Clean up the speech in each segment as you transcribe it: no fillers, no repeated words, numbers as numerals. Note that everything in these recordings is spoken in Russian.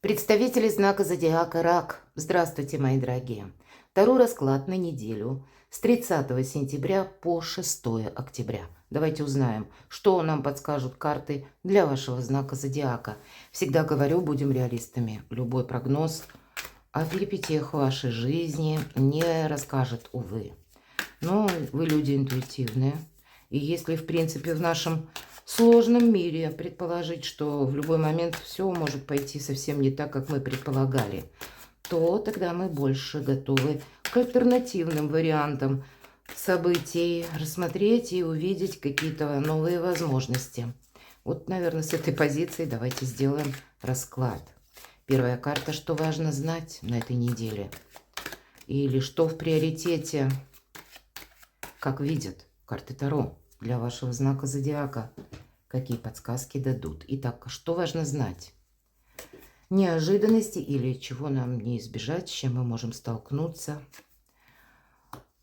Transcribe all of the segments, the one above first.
Представители знака зодиака Рак. Здравствуйте, мои дорогие. Второй расклад на неделю с 30 сентября по 6 октября. Давайте узнаем, что нам подскажут карты для вашего знака зодиака. Всегда говорю, будем реалистами. Любой прогноз о перипетиях вашей жизни не расскажет, увы. Но вы люди интуитивные. И если, в принципе, в нашем сложном мире предположить, что в любой момент все может пойти совсем не так, как мы предполагали, то тогда мы больше готовы к альтернативным вариантам событий, рассмотреть и увидеть какие-то новые возможности. Вот, наверное, с этой позиции давайте сделаем расклад. Первая карта, что важно знать на этой неделе. Или что в приоритете, как видят карты Таро для вашего знака зодиака. Какие подсказки дадут. Итак, что важно знать? Неожиданности или чего нам не избежать, с чем мы можем столкнуться.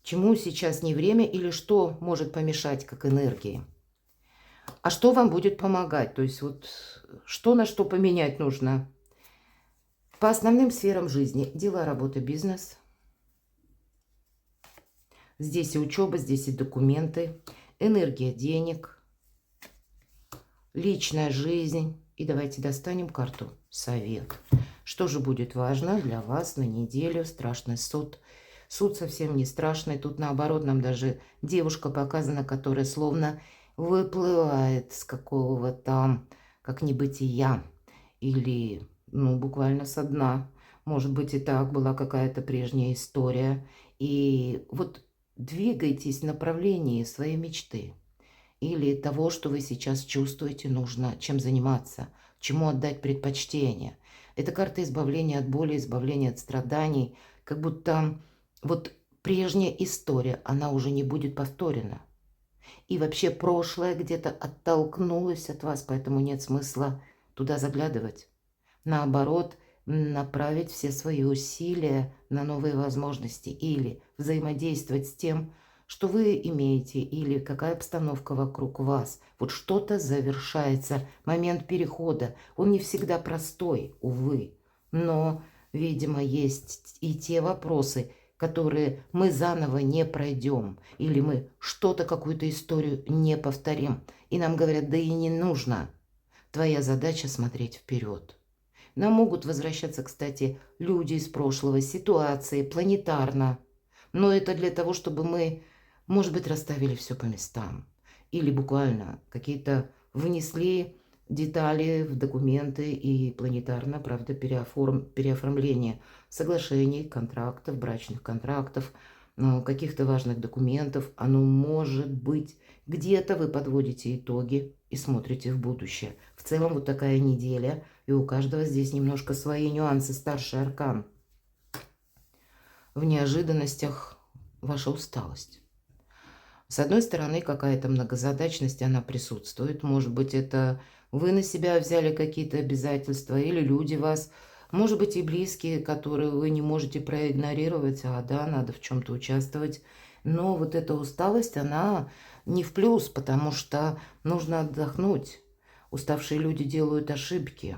Чему сейчас не время или что может помешать как энергии. А что вам будет помогать? То есть вот что на что поменять нужно. По основным сферам жизни. Дела, работа, бизнес. Здесь и учеба, здесь и документы. Энергия денег. Личная жизнь. И давайте достанем карту совет. Что же будет важно для вас на неделю? Страшный суд. Суд совсем не страшный. Тут наоборот нам даже девушка показана, которая словно выплывает с какого-то там, как небытия. Или, ну, буквально со дна. Может быть, и так была какая-то прежняя история. И вот двигайтесь в направлении своей мечты. Или того, что вы сейчас чувствуете, нужно чем заниматься, чему отдать предпочтение. Это карта избавления от боли, избавления от страданий. Как будто вот прежняя история, она уже не будет повторена. И вообще прошлое где-то оттолкнулось от вас, поэтому нет смысла туда заглядывать. Наоборот, направить все свои усилия на новые возможности или взаимодействовать с тем, что вы имеете, или какая обстановка вокруг вас. Вот что-то завершается, момент перехода. Он не всегда простой, увы. Но, видимо, есть и те вопросы, которые мы заново не пройдем. Или мы что-то, какую-то историю не повторим. И нам говорят, да и не нужно. Твоя задача смотреть вперед. Нам могут возвращаться, кстати, люди из прошлого, ситуации, планетарно. Но это для того, чтобы мы, может быть, расставили все по местам. Или буквально какие-то внесли детали в документы и планетарно, правда, переоформление соглашений, контрактов, брачных контрактов, каких-то важных документов. Оно может быть. Где-то вы подводите итоги и смотрите в будущее. В целом вот такая неделя. И у каждого здесь немножко свои нюансы. Старший аркан. В неожиданностях ваша усталость. С одной стороны, какая-то многозадачность, она присутствует. Может быть, это вы на себя взяли какие-то обязательства, или люди вас, может быть, и близкие, которые вы не можете проигнорировать, а да, надо в чем-то участвовать. Но вот эта усталость, она не в плюс, потому что нужно отдохнуть. Уставшие люди делают ошибки.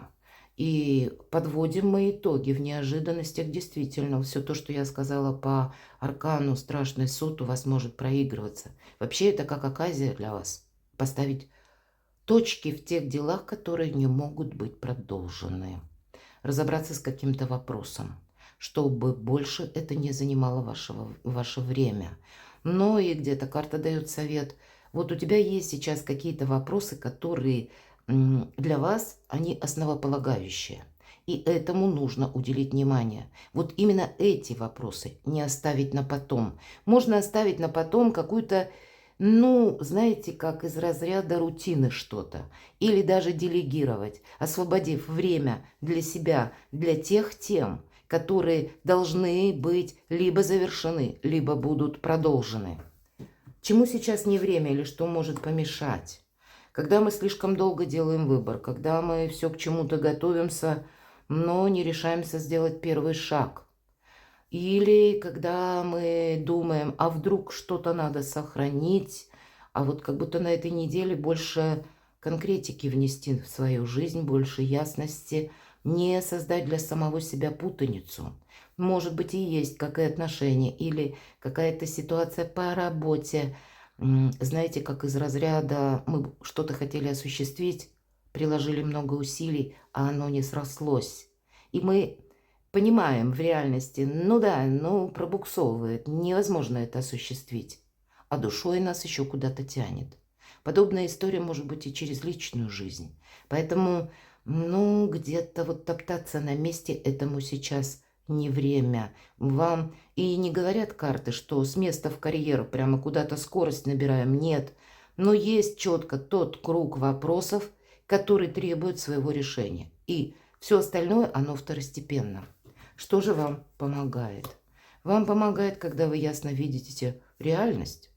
И подводим мы итоги в неожиданностях. Действительно, все то, что я сказала по аркану «Страшный суд», у вас может проигрываться. Вообще это как оказия для вас. Поставить точки в тех делах, которые не могут быть продолжены. Разобраться с каким-то вопросом, чтобы больше это не занимало ваше время. Но и где-то карта дает совет. Вот у тебя есть сейчас какие-то вопросы, которые для вас они основополагающие. И этому нужно уделить внимание. Вот именно эти вопросы не оставить на потом. Можно оставить на потом какую-то, ну, знаете, как из разряда рутины что-то. Или даже делегировать, освободив время для себя, для тех тем, которые должны быть либо завершены, либо будут продолжены. Чему сейчас не время или что может помешать? Когда мы слишком долго делаем выбор, когда мы все к чему-то готовимся, но не решаемся сделать первый шаг. Или когда мы думаем, а вдруг что-то надо сохранить, а вот как будто на этой неделе больше конкретики внести в свою жизнь, больше ясности, не создать для самого себя путаницу. Может быть, и есть какое отношение или какая-то ситуация по работе. Знаете, как из разряда мы что-то хотели осуществить, приложили много усилий, а оно не срослось. И мы понимаем в реальности, ну да, ну пробуксовывает, невозможно это осуществить. А душой нас еще куда-то тянет. Подобная история может быть и через личную жизнь. Поэтому, ну, где-то вот топтаться на месте этому сейчас не время. Вам и не говорят карты, что с места в карьеру прямо куда-то скорость набираем. Нет. Но есть четко тот круг вопросов, который требует своего решения. И все остальное, оно второстепенно. Что же вам помогает? Вам помогает, когда вы ясно видите реальность.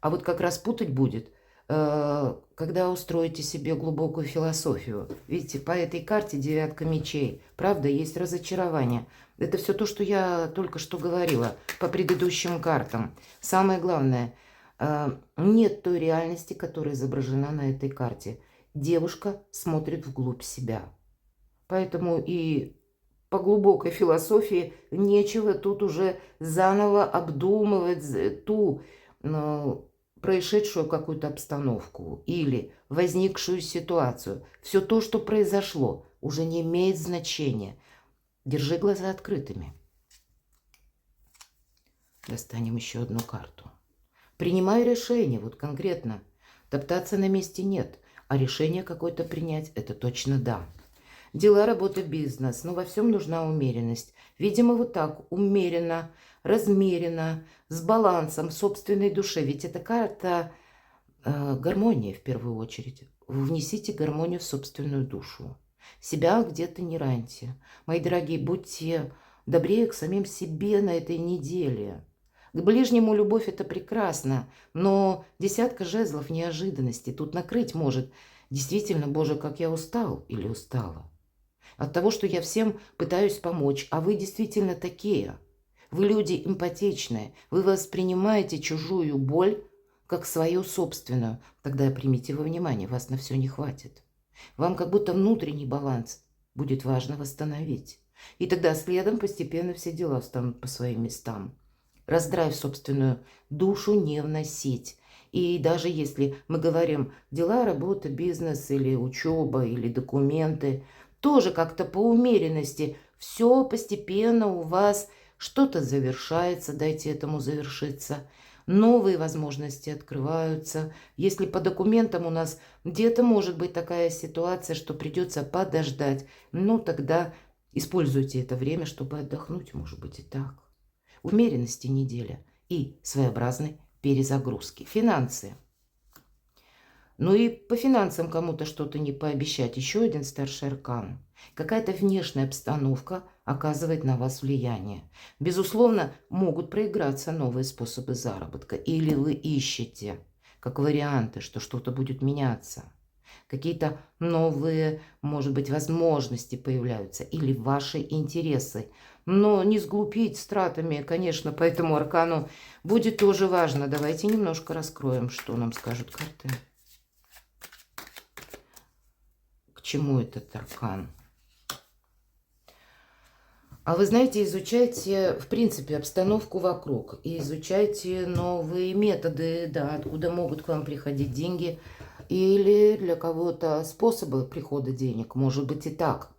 А вот как раз путать будет, когда устроите себе глубокую философию. Видите, по этой карте девятка мечей. Правда, есть разочарование. Это все то, что я только что говорила по предыдущим картам. Самое главное, нет той реальности, которая изображена на этой карте. Девушка смотрит вглубь себя. Поэтому и по глубокой философии нечего тут уже заново обдумывать ту происшедшую какую-то обстановку или возникшую ситуацию. Все то, что произошло, уже не имеет значения. Держи глаза открытыми. Достанем еще одну карту. Принимай решение, вот конкретно. Топтаться на месте нет, а решение какое-то принять – это точно да. Дела, работа, бизнес, но во всем нужна умеренность. Видимо, вот так, умеренно, размеренно, с балансом в собственной душе. Ведь это карта гармонии в первую очередь. Внесите гармонию в собственную душу. Себя где-то не раньте. Мои дорогие, будьте добрее к самим себе на этой неделе. К ближнему любовь – это прекрасно, но десятка жезлов неожиданности тут накрыть может. Действительно, Боже, как я устал или устала. От того, что я всем пытаюсь помочь, а вы действительно такие. Вы люди эмпатичные, вы воспринимаете чужую боль как свою собственную. Тогда примите во внимание, вас на все не хватит. Вам как будто внутренний баланс будет важно восстановить. И тогда следом постепенно все дела встанут по своим местам. Раздрай в собственную душу не вносить. И даже если мы говорим дела, работа, бизнес или учеба, или документы, тоже как-то по умеренности. Все постепенно у вас что-то завершается, дайте этому завершиться. Новые возможности открываются. Если по документам у нас где-то может быть такая ситуация, что придется подождать, ну тогда используйте это время, чтобы отдохнуть, может быть и так. Умеренности неделя и своеобразной перезагрузки. Финансы. Ну и по финансам кому-то что-то не пообещать. Еще один старший аркан. Какая-то внешняя обстановка оказывает на вас влияние. Безусловно, могут проиграться новые способы заработка. Или вы ищете, как варианты, что что-то будет меняться. Какие-то новые, может быть, возможности появляются. Или ваши интересы. Но не сглупить с тратами, конечно, по этому аркану будет тоже важно. Давайте немножко раскроем, что нам скажут карты. К чему этот аркан? А вы знаете, изучайте, в принципе, обстановку вокруг. И изучайте новые методы, да, откуда могут к вам приходить деньги. Или для кого-то способы прихода денег. Может быть и так.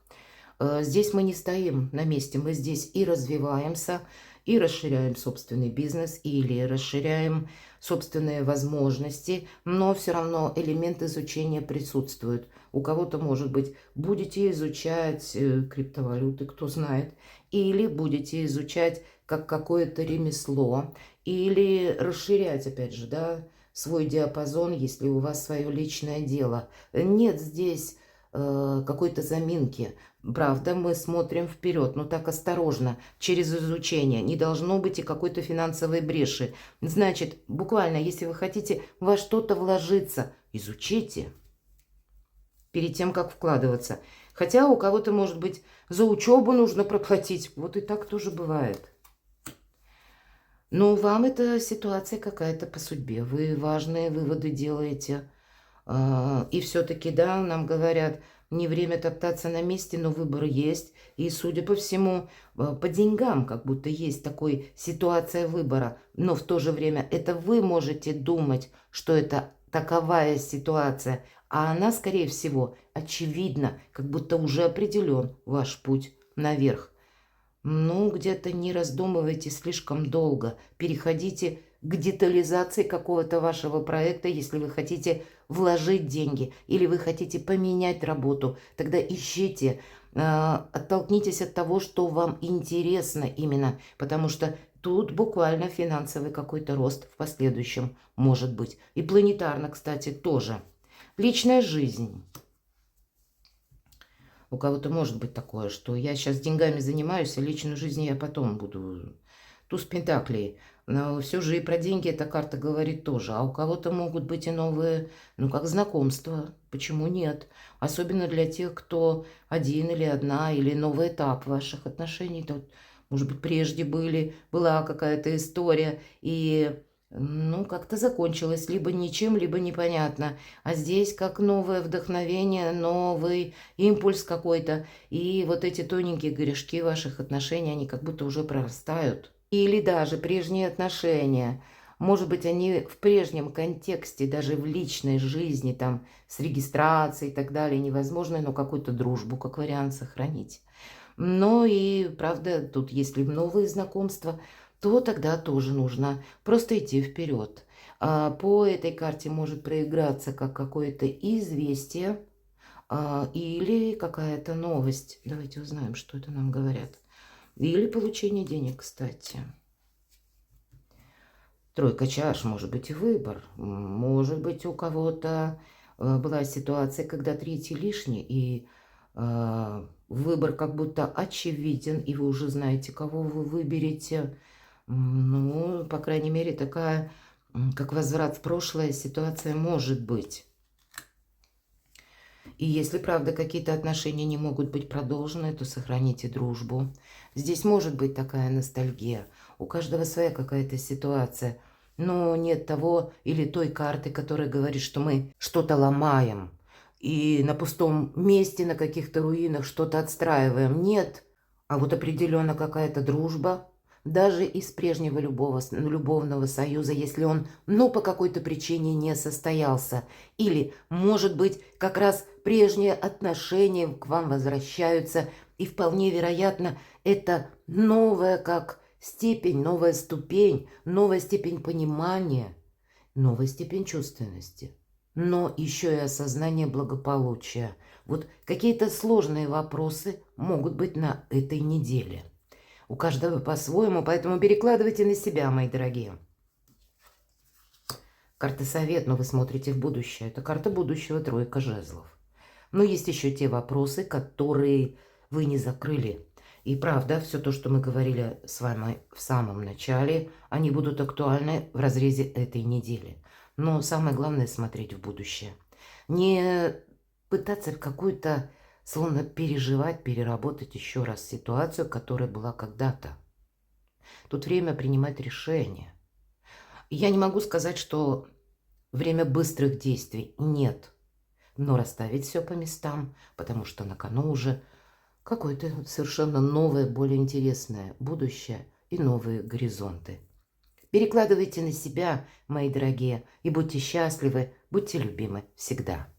Здесь мы не стоим на месте. Мы здесь и развиваемся, и расширяем собственный бизнес, или расширяем собственные возможности. Но все равно элемент изучения присутствует. У кого-то, может быть, будете изучать криптовалюты, кто знает. Или будете изучать как какое-то ремесло. Или расширять, опять же, да, свой диапазон, если у вас свое личное дело. Нет здесь какой-то заминки. Правда, мы смотрим вперед, но так осторожно, через изучение. Не должно быть и какой-то финансовой бреши. Значит, буквально, если вы хотите во что-то вложиться, изучите перед тем, как вкладываться. Хотя у кого-то, может быть, за учебу нужно проплатить. Вот и так тоже бывает. Но вам эта ситуация какая-то по судьбе. Вы важные выводы делаете. И все-таки, да, нам говорят, не время топтаться на месте, но выбор есть. И, судя по всему, по деньгам как будто есть такой ситуация выбора. Но в то же время это вы можете думать, что это таковая ситуация, а она, скорее всего, очевидно, как будто уже определен ваш путь наверх. Ну, где-то не раздумывайте слишком долго. Переходите к детализации какого-то вашего проекта, если вы хотите вложить деньги или вы хотите поменять работу. Тогда ищите, оттолкнитесь от того, что вам интересно именно, потому что тут буквально финансовый какой-то рост в последующем может быть. И планетарно, кстати, тоже. Личная жизнь. У кого-то может быть такое, что я сейчас деньгами занимаюсь, а личную жизнь я потом буду. Туз Пентаклей. Но все же и про деньги эта карта говорит тоже. А у кого-то могут быть и новые, ну, как знакомства. Почему нет? Особенно для тех, кто один или одна, или новый этап ваших отношений. Тут, может быть, прежде была какая-то история, и ну, как-то закончилась либо ничем, либо непонятно. А здесь как новое вдохновение, новый импульс какой-то. И вот эти тоненькие корешки ваших отношений, они как будто уже прорастают. Или даже прежние отношения. Может быть, они в прежнем контексте, даже в личной жизни, там, с регистрацией и так далее, невозможно, но какую-то дружбу, как вариант, сохранить. Но и, правда, тут если новые знакомства, то тогда тоже нужно просто идти вперед. По этой карте может проиграться как какое-то известие или какая-то новость. Давайте узнаем, что это нам говорят. Или получение денег, кстати. Тройка чаш, может быть, и выбор. Может быть, у кого-то была ситуация, когда третий лишний, и выбор как будто очевиден, и вы уже знаете, кого вы выберете. Ну, по крайней мере, такая, как возврат в прошлое, ситуация может быть. И если, правда, какие-то отношения не могут быть продолжены, то сохраните дружбу. Здесь может быть такая ностальгия. У каждого своя какая-то ситуация. Но нет того или той карты, которая говорит, что мы что-то ломаем. И на пустом месте, на каких-то руинах что-то отстраиваем. Нет. А вот определенно какая-то дружба. Даже из прежнего любовного союза, если он, ну, по какой-то причине не состоялся. Или, может быть, как раз прежние отношения к вам возвращаются. И вполне вероятно, это новая как степень, новая ступень, новая степень понимания, новая степень чувственности. Но еще и осознание благополучия. Вот какие-то сложные вопросы могут быть на этой неделе. У каждого по-своему, поэтому перекладывайте на себя, мои дорогие. Карта совет, но вы смотрите в будущее. Это карта будущего, тройка жезлов. Но есть еще те вопросы, которые вы не закрыли. И правда, все то, что мы говорили с вами в самом начале, они будут актуальны в разрезе этой недели. Но самое главное смотреть в будущее. Не пытаться в какую-то, словно переживать, переработать еще раз ситуацию, которая была когда-то. Тут время принимать решения. Я не могу сказать, что время быстрых действий. Нет. Но расставить все по местам, потому что на кону уже какое-то совершенно новое, более интересное будущее и новые горизонты. Перекладывайте на себя, мои дорогие, и будьте счастливы, будьте любимы всегда.